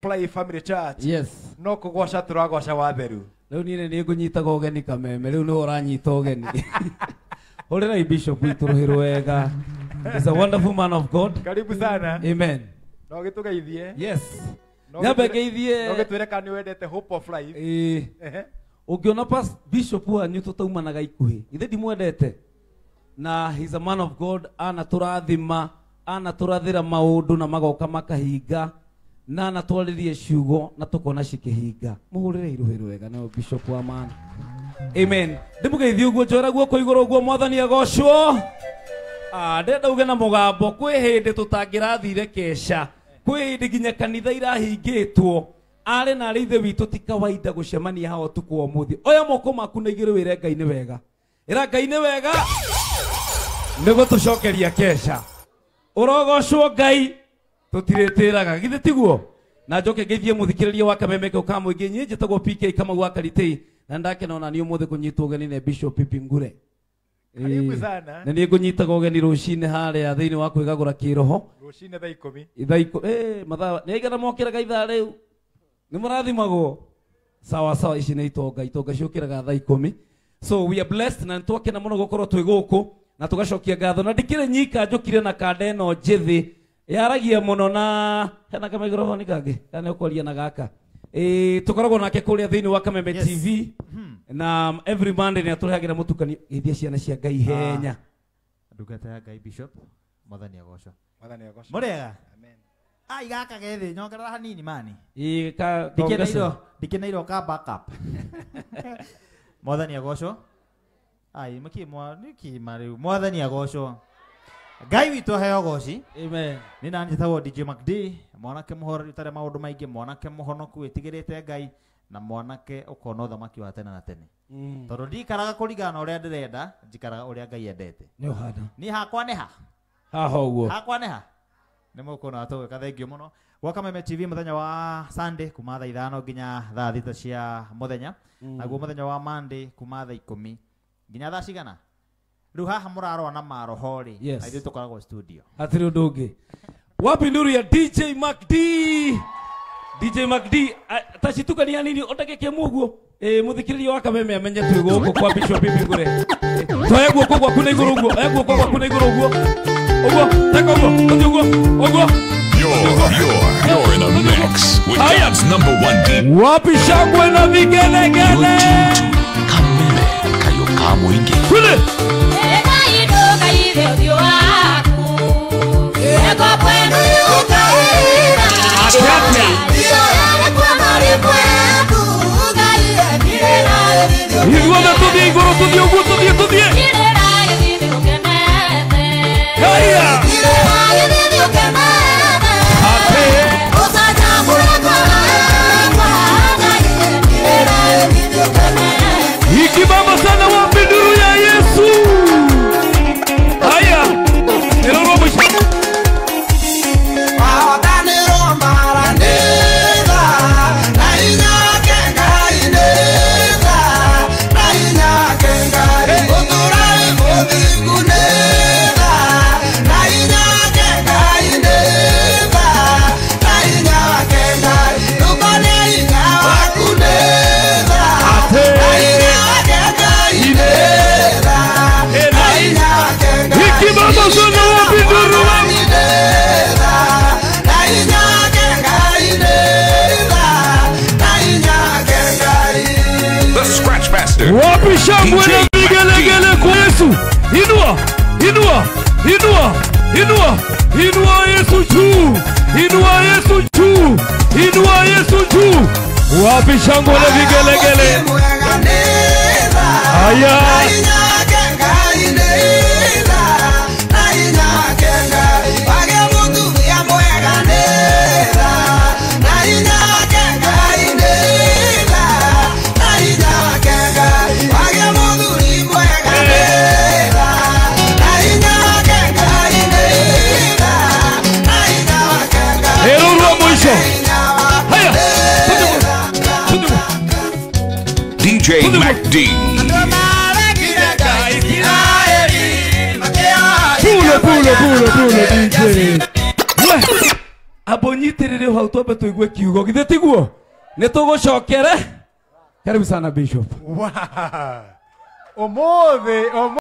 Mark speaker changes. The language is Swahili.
Speaker 1: Play Family Church.
Speaker 2: Yes.
Speaker 1: No kugosha turagosha watheru.
Speaker 2: Leo nine ni ngunyitaga ugeni kameme leo no uranyita ugeni. Horera Bishop Ituruhiro wega. He's a wonderful man of God.
Speaker 1: Karibu sana.
Speaker 2: Amen.
Speaker 1: No gitugeithie.
Speaker 2: Yes. Nyambe geithie.
Speaker 1: No gitwire kani wendete Hope of Life.
Speaker 2: Ukiona pas Bishop wanyu tutaumanaga ikuhi. Ithe ndimwendete. Na he's a man of God, anaturathima, anaturathira maundu na magoka makahinga. Na natwaririe ciugo na tukona cikihinga. Muhurire Iruhiro wega na Bishop wa man. Amen. Ndimugeithie uguo njora guoko iguru uguo mwathani agocwo. Ndenda uge na mugambo kwi hindi tutangirathire kesha. Kwi hindi nginya kanitha irahingitwo. Are na ri ithe witu ti kawaida gucemania hao tuko umuthi. Oya moko maku na igire wire Ngai ni wega. Ira Ngai ni wega. Nego tucokeria kesha. Urogocwo Ngai tutireteraga githe tiguo. Na njoke ngeithie muthikiriria wa Kameme ke ukamuingi nyinje tago PK kama gwa Karitei. Na ndake nona ni umuthi kunyitwo ugeni ne Bishop Pipingure.
Speaker 1: Karibu sana.
Speaker 2: Na ni ngunyitaga ugeni rucine haria thiini wa kwigagura kiroho.
Speaker 1: Rucine thaa 10.
Speaker 2: Ithaa 10 mathaa ni igana mokiraga ithaa riu. Ni murathimagwo. Sawa sawa ici ni itonga ciukiraga thaa 10. So we are blessed na twakena muno gukorwo twi guku na tugacokia ngatho na ndikire nyika njukire na kanda eno njithi yaragia muno na hena kamikrofoni kangi kana ukoria na gaka tukoragwo nake kuria thiini wa Kameme TV na every Monday ni aturehagira mutukani geithia ciana cia Ngai henya
Speaker 3: ndungata ya Ngai Bishop mwathani agocwo
Speaker 1: agocwo
Speaker 3: murega amen ai gaka gethi nyongerera hanini mani
Speaker 2: ka
Speaker 3: dikenairo ka backup mwathani agocwo ai niki mari mwathani agocwo Ngai witu heo goci
Speaker 2: amen
Speaker 3: ni nani tawo DJ McD mwanake muhoro tare maundu maingi mwanake muhonoku witigirite Ngai na mwanake ukona thamaki wa tene na tene toro ndikaraga kurigana uria ndirenda njikaraga uria Ngai endete
Speaker 2: ni uhana
Speaker 3: ni hakwa neha
Speaker 2: uguo
Speaker 3: hakwa neha ni mukona atogeka thengio muno gwa Kameme TV muthenya wa Sunday kuma thaa 5 nginya thaa 6 cia muthenya naguo muthenya wa Monday kuma thaa 10 nginya thaa cigana riu haha murarwa na maroho ri aithu tukoragwo studio
Speaker 2: atiri undu ungi wapi nduru ya DJ McD DJ McD tacitukania nini ondageke muguo muthikiriria wa Kameme amenye twi guku kwa Bishop Pipingure toya guoko gwaku na iguru uguo oya guoko gwaku na iguru uguo taka uguo
Speaker 4: You're in a mix with God's #1 DJ.
Speaker 2: Wapi shangwe na vigelegele
Speaker 4: Kameme kayo kamo ingi
Speaker 2: kule ikibamba sana wapi nduru ya Yesu haya nero robo wapi shangwe na vigelegele kwa Yesu inua Yesu juu inua Yesu juu wapi shangwe na vigelegele aya
Speaker 4: DJ McD.
Speaker 2: Pulo DJ. abo nyitirire hau twambe tuigue kiugo githe tiguo nitugucokere. Karibu sana Bishop.
Speaker 1: Wow. Omothe